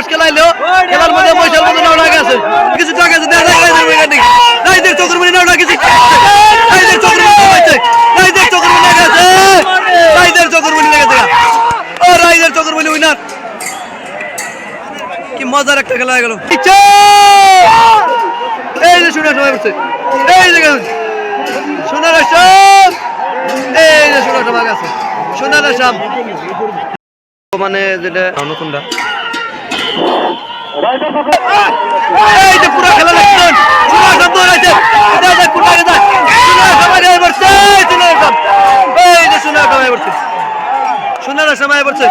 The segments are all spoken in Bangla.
মাস খেলাইলো খেলার মধ্যে মহিষাল বন্ধু নাও গেছে কিছু টাকা আছে রাইজের চক্রমণি নাও গেছে রাইজের চক্রমণি হয়েছে রাইজের চক্রমণি গেছে রাইজের চক্রমণি লেগেছে ও রাইজের চক্রমণি উইনার কি মজার একটা খেলা হয়ে গেল এই যে শোনার সময় পড়ছে এই যে সোনার আসাম এই যে সোনার সময় গেছে সোনার আসাম মানে যেটা নতুনটা এই যে পুরো খেলা দেখছেন সোনার আসাম দৌড়াইছে এই যে সোনার সময় পড়ছে সোনার সময় পড়ছে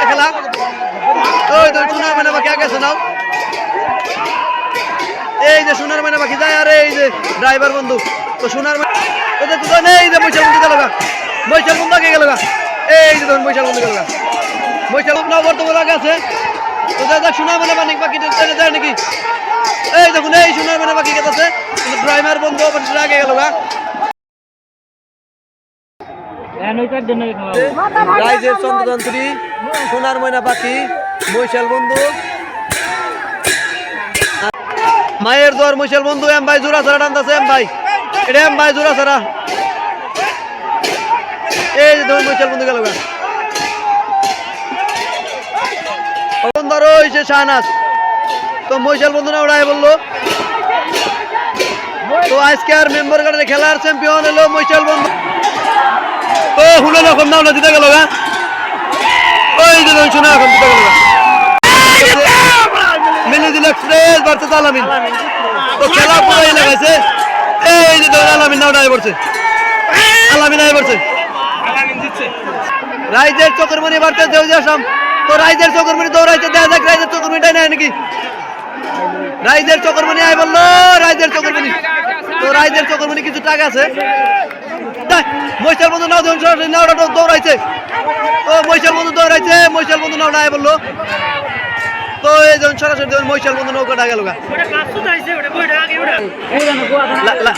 খেলা সোনার মানে বাকি আগে শোনাও এই যে সোনার মানে বাকি যায় আরে এই যে ড্রাইভার বন্ধু তো সোনার এই যে বৈশাল বন্ধু গেল বৈশাল বন্ধু আগে গেল এই যে ধরুন বৈশাল বন্ধু গেল বৈশাল বন্ধু বর্তমান আগে আছে তো দেখ সোনার মানে বাকি যায় নাকি এই দেখুন এই সোনার মানে বাকি গেছে ড্রাইভার বন্ধু আগে গেল রাইজের চন্দ্রযন্ত্রী সোনার ময়না পাখি মৈশাল বন্ধু মায়ের দোয়ার মৈশাল বন্ধু এম ভাই জোড়া ছাড়া টানতেছে এম ভাই এটা এম ভাই জোড়া ছাড়া এই যে ধরুন মৈশাল বন্ধু গেল ধরো হয়েছে শাহনাজ তো মৈশাল বন্ধু না ওরাই বললো তো আজকে আর মেম্বার কার্ডের খেলার চ্যাম্পিয়ন হলো মৈশাল বন্ধু তো হুলো রকম নাও না দিতে গেল ওই যে শোনা এখন দিতে গেল মিলিদিন এক্সপ্রেস ভার্সেস আলামিন তো খেলা পুরোই লাগাইছে এই যে আলামিন নাও আয় পড়ছে আলামিন আয় পড়ছে রাইজের চক্রমণি ভার্সেস দেউজি আসাম তো রাইজের চক্রমণি দৌড়াইছে দেখা যাক রাইজের চক্রমণিটাই নেয় নাকি রাইজের চক্রমণি আয় বললো রাইজের চক্রমণি তো রাইজের চক্রমণি কিছু টাকা আছে মৈশাল বন্ধু নাও সরাসরি নাওটা দৌড়াইছে তো মৈশাল বন্ধু দৌড়াইছে মৈশাল বন্ধু নাওটা আয় বললো তো এই যখন সরাসরি মৈশাল বন্ধু নৌকাটা গেল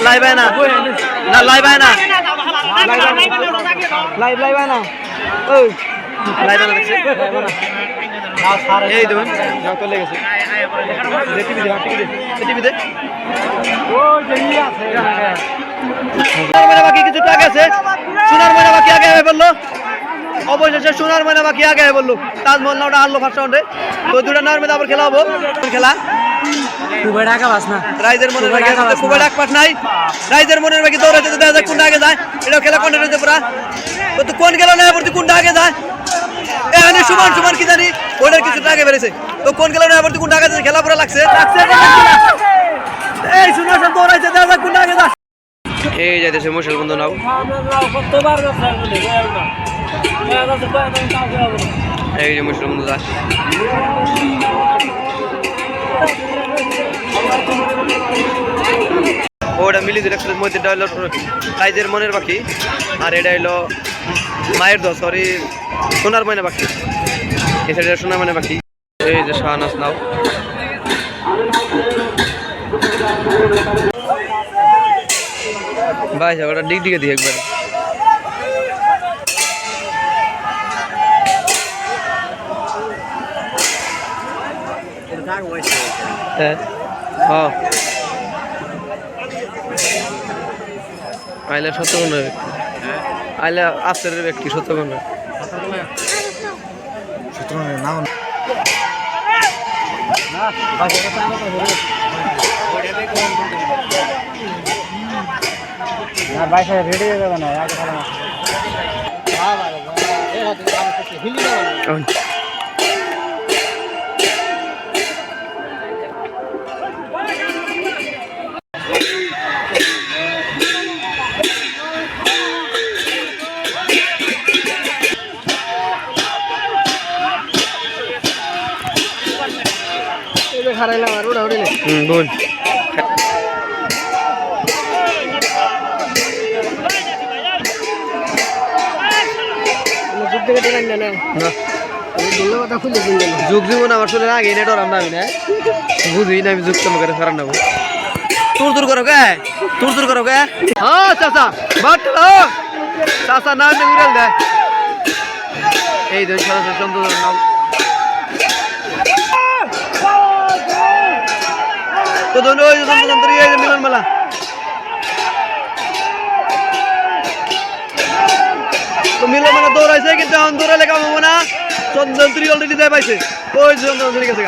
লাইভ না লাইভ না লাইভ না ওই লাইভ না দেখছি এই দেখুন চলে গেছে টিভিতে বাকি কিছু টাকা আছে সোনার ময়না বাকি আগে বললো অবশেষে সোনার ময়না বাকি আগে বললো তাজমহল নাওটা হারলো ফার্স্ট রাউন্ডে তো দুটা নাওয়ার মধ্যে আবার খেলা হবো খেলা রাইজের মনের বাকি খুব ডাক পাস নাই রাইজের মনের বাকি দৌড়াতে দেখা যায় কোনটা আগে যায় এটাও খেলা কন্টিনিউ হয়েছে পুরা তো কোন খেলা নেওয়া পড়তে কোনটা আগে যায় এখানে সমান সমান কি জানি ওটার কিছুটা আগে বেড়েছে তো কোন খেলা নেওয়া পড়তে কোনটা আগে যায় খেলা পুরা লাগছে এই সোনার সব দৌড়াইছে দেখা যায় কোনটা আগে যায় এই যাইতেছে মৈশাল বন্ধু নাও এই যে মৈশাল বন্ধু যায় ওটা মিলিদিন এক্সপ্রেস মধ্যে হলো রাইজের মনের পাখি আর এটা হলো মায়ের দোয়া সরি সোনার ময়না পাখি এই সাইডে সোনার ময়না পাখি এই যে শাহনাজ নাও ভাই ওটা দিক দিকে দিয়ে একবার হ্যাঁ আইলে সত্যগণ আইলে আফসারের ব্যক্তি সত্যগণ রেডি হয়ে যাবে না খারাইলাম আর ওটা উঠিলে বল যুগ থেকে টেনে না কথা খুলে কিনলেন যুগ জীবন আমার শুনে আগে এনে ডরাম না আমি না বুঝি না আমি যুক্ত করে সারা নেবো তুর করো কে তুর করো কে হ্যাঁ চাচা বাট চাচা নাম নিয়ে উড়াল দেয় এই দুই সরাসরি চন্দ্রের নাম তো ধন্য ওই চন্দ্রতন্ত্রী এই যে মিলন মেলা তো মিলন মেলা দৌড়াইছে কিন্তু এখন দৌড়াইলে কাম হবো না চন্দ্রতন্ত্রী অলরেডি যাই পাইছে ওই চন্দ্রতন্ত্রী গেছে